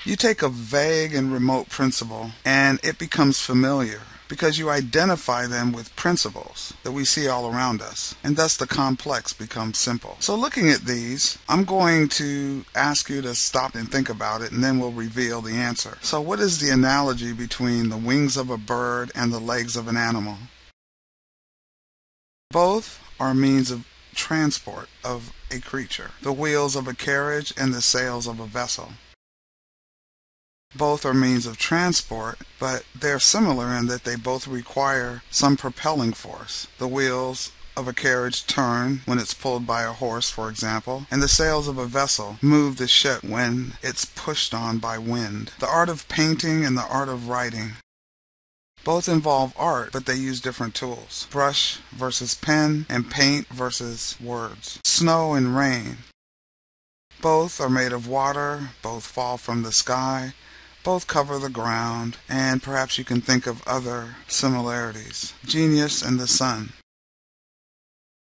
You take a vague and remote principle, and it becomes familiar because you identify them with principles that we see all around us, and thus the complex becomes simple. So looking at these, I'm going to ask you to stop and think about it, and then we'll reveal the answer. So what is the analogy between the wings of a bird and the legs of an animal? Both are means of transport of a creature, the wheels of a carriage and the sails of a vessel. Both are means of transport, but they're similar in that they both require some propelling force. The wheels of a carriage turn when it's pulled by a horse, for example, and the sails of a vessel move the ship when it's pushed on by wind. The art of painting and the art of writing. Both involve art, but they use different tools. Brush versus pen, and paint versus words. Snow and rain. Both are made of water, both fall from the sky, both cover the ground, and perhaps you can think of other similarities. Genius and the sun.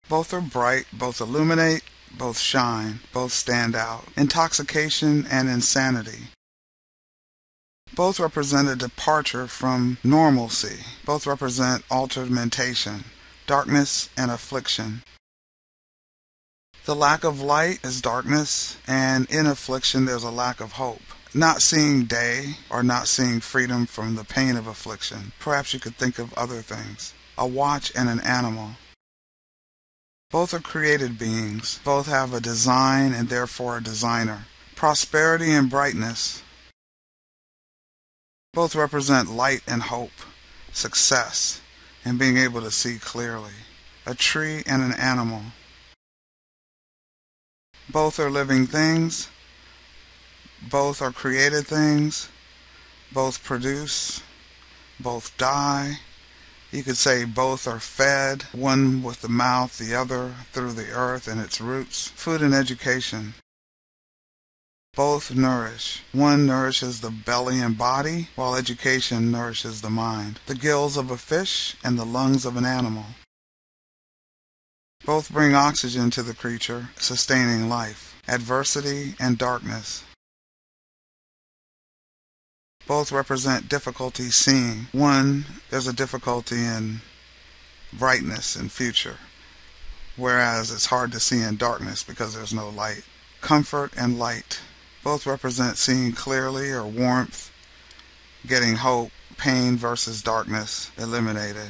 Both are bright, both illuminate, both shine, both stand out. Intoxication and insanity. Both represent a departure from normalcy. Both represent altered mentation, darkness and affliction. The lack of light is darkness, and in affliction there's a lack of hope. Not seeing day or not seeing freedom from the pain of affliction. Perhaps you could think of other things. A watch and an animal. Both are created beings. Both have a design and therefore a designer. Prosperity and brightness. Both represent light and hope, success, and being able to see clearly. A tree and an animal. Both are living things. Both are created things. Both produce. Both die. You could say both are fed, one with the mouth, the other through the earth and its roots. Food and education. Both nourish. One nourishes the belly and body, while education nourishes the mind. The gills of a fish and the lungs of an animal. Both bring oxygen to the creature, sustaining life. Adversity and darkness. Both represent difficulty seeing. One, there's a difficulty in brightness and future, whereas it's hard to see in darkness because there's no light. Comfort and light. Both represent seeing clearly or warmth, getting hope, pain versus darkness eliminated.